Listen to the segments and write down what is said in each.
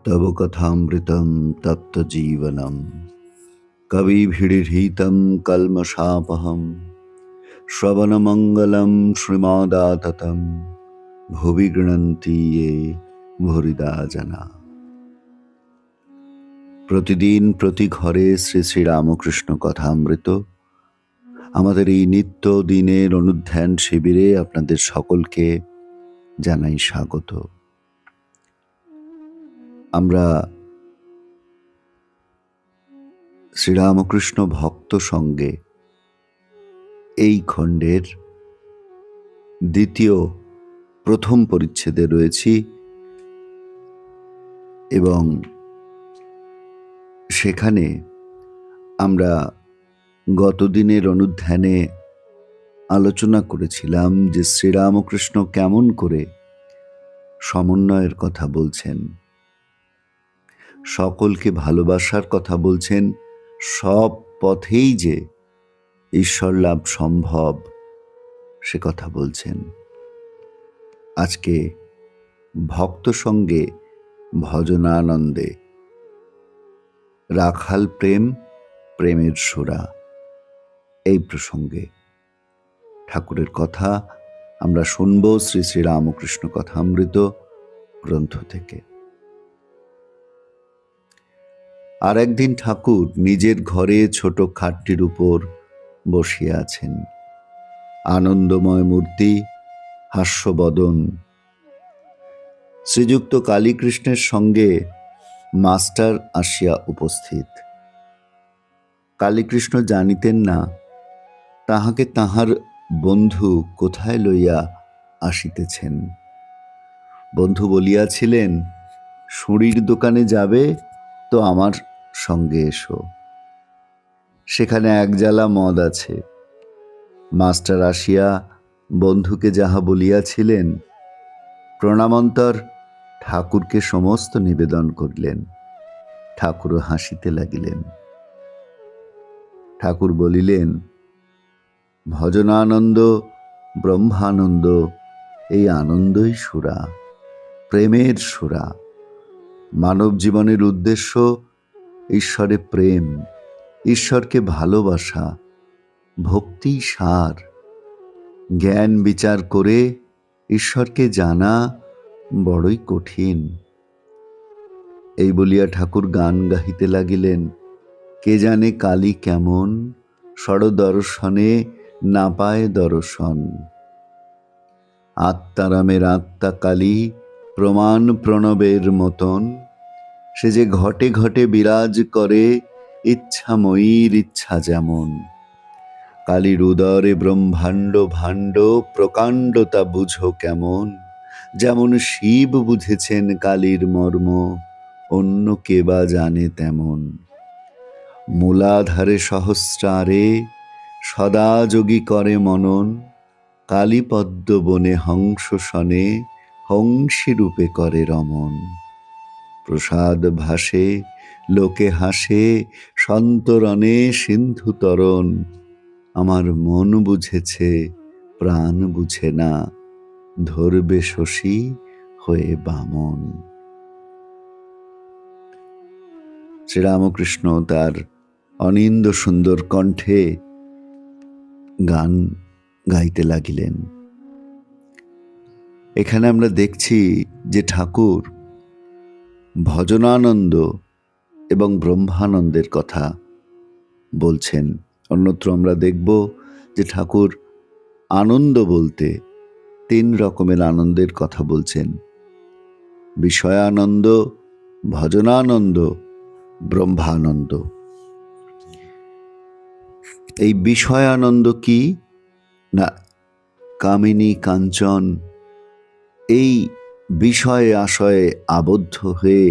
तव कथामृतं तप्तजीवनं कविभिरीहितं कल्मषापहं श्रवणमङ्गलं श्रीमदाततं भुवि गृह्णन्ति ये भूरिदा जना। প্রতিদিন প্রতি ঘরে শ্রী শ্রী রামকৃষ্ণ কথামৃত আমাদের এই নিত্য দিনের অনুধ্যান শিবিরে আপনাদের সকলকে জানাই স্বাগত। আমরা শ্রীরামকৃষ্ণ ভক্ত সঙ্গে এই খণ্ডের প্রথম পরিচ্ছেদে রয়েছি এবং সেখানে আমরা গতদিনের অনুধ্যানে আলোচনা করেছিলাম যে শ্রীরামকৃষ্ণ কেমন করে সমন্বয়ের কথা বলছেন, সকলকে ভালোবাসার কথা বলছেন, সব পথেই যে ঈশ্বর লাভ সম্ভব সে কথা বলছেন। আজকে ভক্ত সঙ্গে ভজনানন্দে রাখাল প্রেম, প্রেমের সুরা, এই প্রসঙ্গে ঠাকুরের কথা আমরা শুনব শ্রী শ্রী রামকৃষ্ণ কথামৃত গ্রন্থ থেকে। আর একদিন ঠাকুর নিজের ঘরে ছোট খাটটির উপর বসিয়া আছেন। আনন্দময় মূর্তি, হাস্যবদন। শ্রীযুক্ত কালীকৃষ্ণের সঙ্গে মাস্টার আসিয়া উপস্থিত। কালীকৃষ্ণ জানিতেন না তাহাকে তাহার বন্ধু কোথায় লইয়া আসিতেছেন। বন্ধু বলিয়াছিলেন, সুঁড়ির দোকানে যাবে তো আমার সঙ্গে এসো, সেখানে এক জালা মদ আছে। মাস্টার আসিয়া বন্ধুকে যাহা বলিয়াছিলেন প্রণামন্তর ঠাকুরকে সমস্ত নিবেদন করিলেন। ঠাকুরও হাসিতে লাগিলেন। ঠাকুর বলিলেন, ভজনানন্দ, ব্রহ্মানন্দ, এই আনন্দই সুরা, প্রেমের সুরা। মানব জীবনের উদ্দেশ্য ঈশ্বরে প্রেম, ঈশ্বরকে ভালোবাসা, ভক্তি সার। জ্ঞান বিচার করে ঈশ্বরকে জানা বড়ই কঠিন। এই বলিয়া ঠাকুর গান গাহিতে লাগিলেন। কে জানে কালী কেমন, সড়দর্শনে না পায় দর্শন। আত্মারামের আত্মা কালী, প্রমাণ প্রণবের মতন। সে যে ঘটে ঘটে বিরাজ করে, ইচ্ছাময়ীর ইচ্ছা যেমন। কালীর উদরে ব্রহ্মাণ্ড ভাণ্ড, প্রকাণ্ড তা বুঝো কেমন। যেমন শিব বুঝেছেন কালীর মর্ম, অন্য কে বা জানে তেমন। মূলাধারে সহস্রারে, সদা যোগী করে মনন। কালীপদ্ম বনে হংস শনে, হংসী রূপে করে রমন। প্রসাদ ভাসে, লোকে হাসে, সন্তরণে সিন্ধু তরণ। আমার মন বুঝেছে, প্রাণ বুঝে না, ধরবে শশী হয়ে বামন। শ্রীরামকৃষ্ণ তার অনিন্দ সুন্দর কণ্ঠে গান গাইতে লাগিলেন। এখানে আমরা দেখছি যে ঠাকুর ভজনানন্দ এবং ব্রহ্মানন্দের কথা বলছেন। অন্যত্র আমরা দেখব যে ঠাকুর আনন্দ বলতে তিন রকমের আনন্দের কথা বলছেন: বিষয়ানন্দ, ভজনানন্দ, ব্রহ্মানন্দ। এই বিষয়ানন্দ কি না, কামিনী কাঞ্চন, এই বিষয়ে আশয়ে আবদ্ধ হয়ে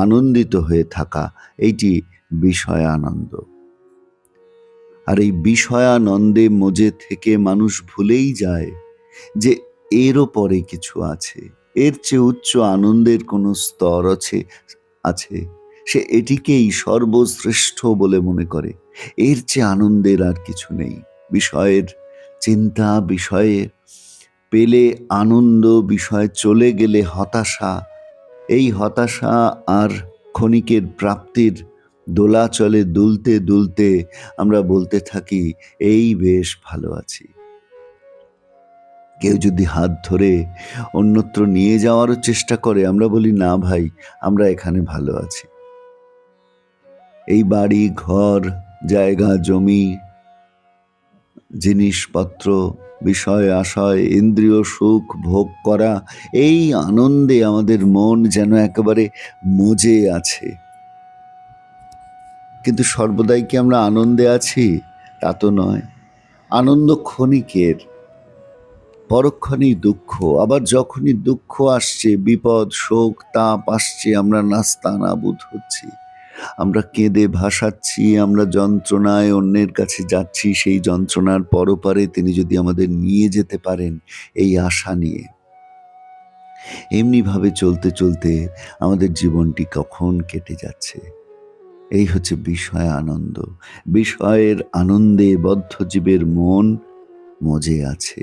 আনন্দিত হয়ে থাকা, এইটি বিষয়ানন্দ। আর এই বিষয়ানন্দে মজে থেকে মানুষ ভুলেই যায় যে এরও পরে কিছু আছে, এর চেয়ে উচ্চ আনন্দের কোনো স্তর আছে। সে এটিকেই সর্বশ্রেষ্ঠ বলে মনে করে। এর চেয়ে আনন্দের আর কিছু নেই। বিষয়ের চিন্তা, বিষয়ে পেলে আনন্দ, বিষয় চলে গেলে হতাশা, এই হতাশা আর ক্ষণিকের প্রাপ্তির দোলাচলে দুলতে দুলতে আমরা বলতে থাকি এই বেশ ভালো আছি। কেউ যদি হাত ধরে অন্যত্র নিয়ে যাওয়ারও চেষ্টা করে, আমরা বলি না ভাই, আমরা এখানে ভালো আছি। এই বাড়ি ঘর, জায়গা জমি, জিনিসপত্র, বিষয় আশয়, ইন্দ্রিয় সুখ ভোগ করা, এই আনন্দে আমাদের মন যেন একেবারে মজে আছে। কিন্তু সর্বদাই কি আমরা আনন্দে আছি? তা তো নয়। আনন্দ ক্ষণিকের, পরক্ষণেই দুঃখ। আবার যখনই দুঃখ আসছে, বিপদ শোক তাপ আসছে, আমরা নাস্তানাবুদ হচ্ছি, আমরা কেঁদে ভাসাচ্ছি, আমরা যন্ত্রণায় অন্যের কাছে যাচ্ছি, সেই যন্ত্রণার পরপারে তিনি যদি আমাদের নিয়ে যেতে পারেন এই আশা নিয়ে। এমনিভাবে চলতে চলতে আমাদের জীবনটি কখন কেটে যাচ্ছে। এই হচ্ছে বিষয় আনন্দ। বিষয়ের আনন্দে বদ্ধ জীবের মন মজে আছে।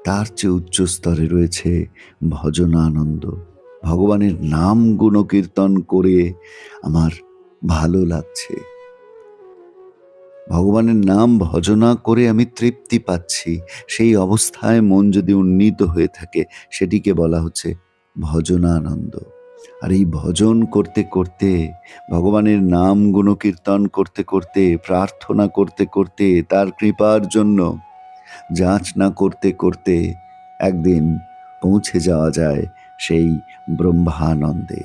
তার চেয়ে উচ্চ স্তরে রয়েছে ভজনানন্দ। ভগবানের নাম গুণকীর্তন করে আমার ভালো লাগছে, ভগবানের নাম ভজনা করে আমি তৃপ্তি পাচ্ছি, সেই অবস্থায় মন যদি উন্নীত হয়ে থাকে সেটিকে বলা হচ্ছে ভজনানন্দ। আর এই ভজন করতে করতে, ভগবানের নাম গুণকীর্তন করতে করতে, প্রার্থনা করতে করতে, তার কৃপার জন্য যাচনা করতে করতে একদিন পৌঁছে যাওয়া যায় সেই ব্রহ্মানন্দে।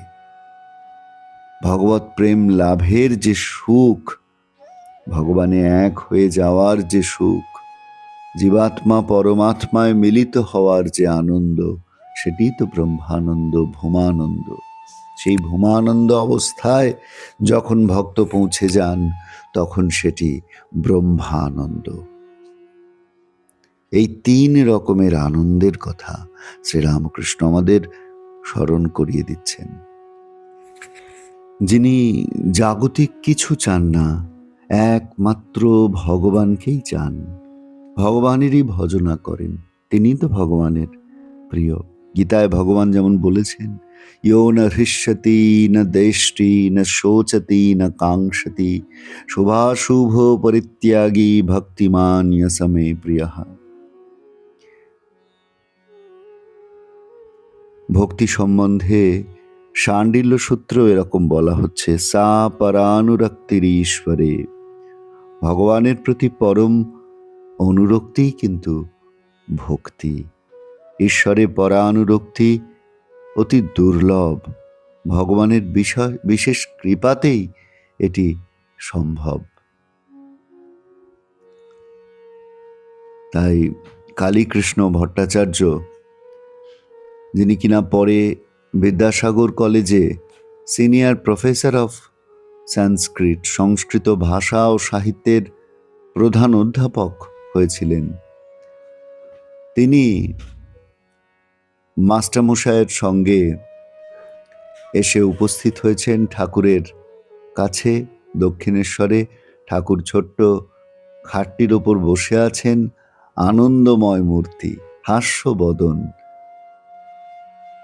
ভগবৎ প্রেম লাভের যে সুখ, ভগবানে এক হয়ে যাওয়ার যে সুখ, জীবাত্মা পরমাত্মায় মিলিত হওয়ার যে আনন্দ, সেটি তো ব্রহ্মানন্দ, ভূমানন্দ। সেই ভূমানন্দ অবস্থায় যখন ভক্ত পৌঁছে যান তখন সেটি ব্রহ্মানন্দ। এই 3 রকমের আনন্দের কথা শ্রীরামকৃষ্ণ আমাদের স্মরণ করিয়ে দিচ্ছেন। যিনি জাগতিক কিছু চান না, একমাত্র ভগবানকেই চান, ভগবানেরই ভজনা করেন, তিনি তো ভগবানের প্রিয়। গীতায় ভগবান যেমন বলেছেন, ইয়ো ন হৃষ্যতি ন দেষ্টি ন শোচতি ন কাঙ্ক্ষতি শুভাশুভ পরিত্যাগী ভক্তিমান ইয়স মে প্রিয়ঃ। ভক্তি সম্বন্ধে শাণ্ডিল্য সূত্র এরকম বলা হচ্ছে, সা পরানুরক্তির ঈশ্বরে। ভগবানের প্রতি পরম অনুরক্তিই কিন্তু ভক্তি। ঈশ্বরে পরানুরক্তি অতি দুর্লভ, ভগবানের বিশেষ কৃপাতেই এটি সম্ভব। তাই কালীকৃষ্ণ ভট্টাচার্য, যিনি কিনা পরে বিদ্যাসাগর কলেজে সিনিয়র প্রফেসর অফ সংস্কৃত, সংস্কৃত ভাষা ও সাহিত্যের প্রধান অধ্যাপক হয়েছিলেন, তিনি মাস্টারমশাইয়ের সঙ্গে এসে উপস্থিত হয়েছেন ঠাকুরের কাছে দক্ষিণেশ্বরে। ঠাকুর ছোট্ট খাটটির ওপর বসে আছেন, আনন্দময় মূর্তি, হাস্যবদন।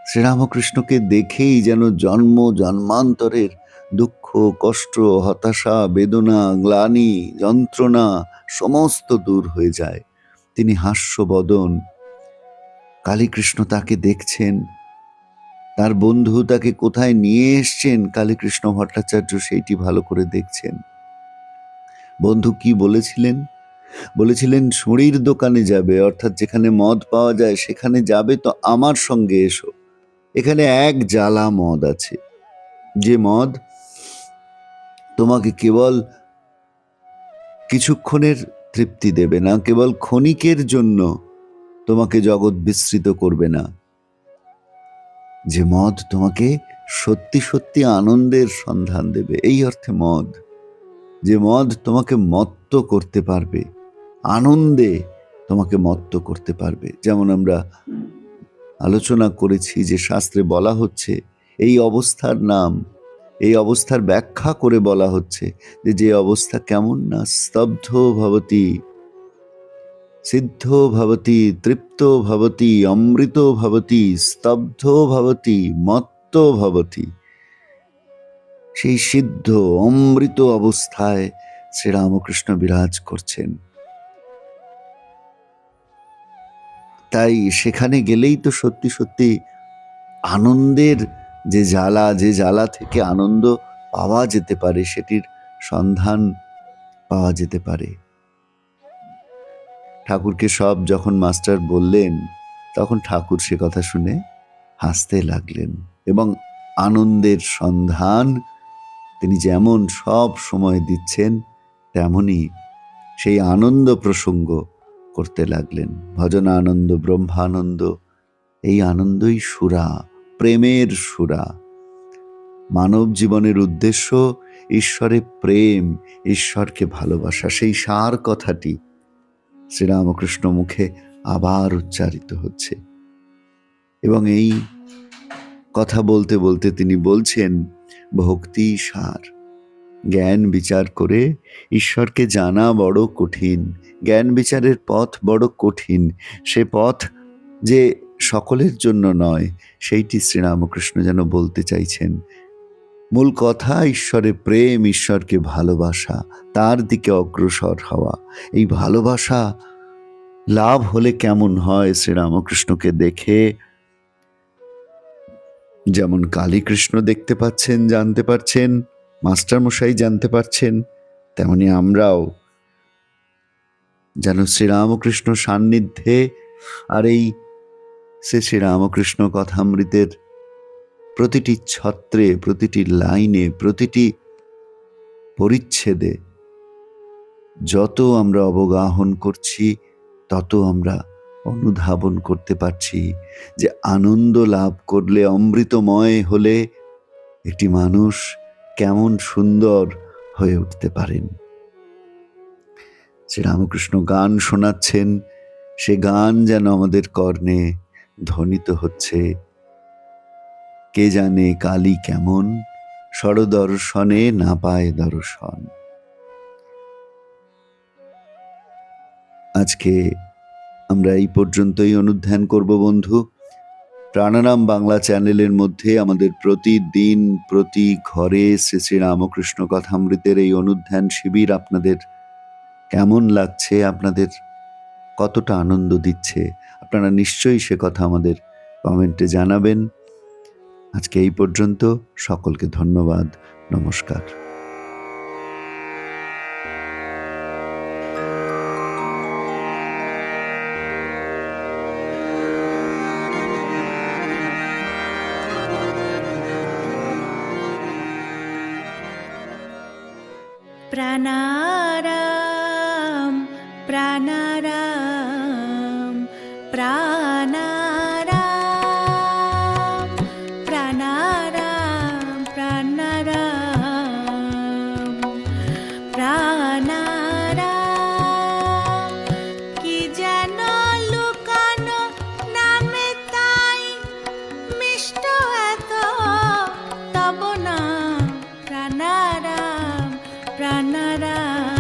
শ্রীরামকৃষ্ণকে দেখেই যেন জন্ম জন্মান্তরের দুঃখ কষ্ট হতাশা বেদনা গ্লানি যন্ত্রণা সমস্ত দূর হয়ে যায়। তিনি হাস্যবদন। কালীকৃষ্ণ তাকে দেখছেন, তার বন্ধু তাকে কোথায় নিয়ে এসছেন কালীকৃষ্ণ ভট্টাচার্য সেইটি ভালো করে দেখছেন। বন্ধু কি বলেছিলেন? বলেছিলেন ছুরির দোকানে যাবে, অর্থাৎ যেখানে মদ পাওয়া যায় সেখানে যাবে তো আমার সঙ্গে এসো। এখানে এক জ্বালা মদ আছে, যে মদ তোমাকে কেবল কিছুক্ষণের তৃপ্তি দেবে না, কেবল ক্ষণিকের জন্য তোমাকে জগৎ বিস্মৃত করবে না, যে মদ তোমাকে সত্যি সত্যি আনন্দের সন্ধান দেবে। এই অর্থে মদ, যে মদ তোমাকে মত্ত করতে পারবে, আনন্দে তোমাকে মত্ত করতে পারবে। যেমন আমরা আলোচনা করেছি যে শাস্ত্রে বলা হচ্ছে এই অবস্থার নাম, এই অবস্থার ব্যাখ্যা করে বলা হচ্ছে যে অবস্থা কেমন না, স্তব্ধ ভবতি, সিদ্ধ ভবতি, তৃপ্ত ভবতি, অমৃত ভবতি, স্তব্ধ ভবতি, মত্ত ভবতি। সেই সিদ্ধ অমৃত অবস্থায় শ্রীরামকৃষ্ণ বিরাজ করছেন। তাই সেখানে গেলেই তো সত্যি সত্যি আনন্দের যে জ্বালা থেকে আনন্দ পাওয়া যেতে পারে, সেটির সন্ধান পাওয়া যেতে পারে। ঠাকুরকে সব যখন মাস্টার বললেন, তখন ঠাকুর সে কথা শুনে হাসতে লাগলেন এবং আনন্দের সন্ধান তিনি যেমন সব সময় দিচ্ছেন, তেমনি সেই আনন্দ প্রসঙ্গ করতে লাগলেন। ভজনানন্দ, ব্রহ্মানন্দ, এই আনন্দই সুরা, প্রেমের সুরা। মানব জীবনের উদ্দেশ্য ঈশ্বরে প্রেম, ঈশ্বরকে ভালোবাসা। সেই সার কথাটি শ্রীরামকৃষ্ণ মুখে আবার উচ্চারিত হচ্ছে এবং এই কথা বলতে বলতে তিনি বলছেন ভক্তি সার। জ্ঞান বিচার করে ঈশ্বরকে জানা বড় কঠিন, জ্ঞান বিচারের পথ বড় কঠিন। সে পথ যে সকলের জন্য নয়, সেইটি শ্রীরামকৃষ্ণ যেন বলতে চাইছেন। মূল কথা ঈশ্বরে প্রেম, ঈশ্বরকে ভালোবাসা, তার দিকে অগ্রসর হওয়া। এই ভালোবাসা লাভ হলে কেমন হয় শ্রীরামকৃষ্ণকে দেখে যেমন কালীকৃষ্ণ দেখতে পাচ্ছেন, জানতে পারছেন, মাস্টারমশাই জানতে পারছেন, তেমনি আমরাও যেন শ্রীরামকৃষ্ণ সান্নিধ্যে আর এই শ্রীরামকৃষ্ণ কথামৃতের প্রতিটি ছত্রে, প্রতিটি লাইনে, প্রতিটি পরিচ্ছেদে যত আমরা অবগাহন করছি, তত আমরা অনুধাবন করতে পারছি যে আনন্দ লাভ করলে, অমৃতময় হলে একটি মানুষ কেমন সুন্দর হয়ে উঠতে পারেন। শ্রীরামকৃষ্ণ গান শোনাচ্ছেন, সে গান যেন আমাদের কর্ণে ধ্বনিত হচ্ছে। কে জানে কালী কেমন, সরদর্শনে না পায় দর্শন। আজকে আমরা এই পর্যন্তই অনুধ্যান করব বন্ধু। প্রাণারাম বাংলা চ্যানেলের মধ্যে আমাদের প্রতিদিন প্রতি ঘরে শ্রী শ্রী রামকৃষ্ণ কথামৃতের এই অনুধ্যান শিবির আপনাদের কেমন লাগছে, আপনাদের কতটা আনন্দ দিচ্ছে, আপনারা নিশ্চয়ই সে কথা আমাদের কমেন্টে জানাবেন। আজকে এই পর্যন্ত, সকলকে ধন্যবাদ, নমস্কার। প্রাণারাম প্রাণারাম প্রাণারাম প্রাণারাম প্রাণারাম প্রাণারাম। কি যেন লুকানো নামে তাই মিষ্ট এত তব নাম প্রাণারাম প্রাণারাম।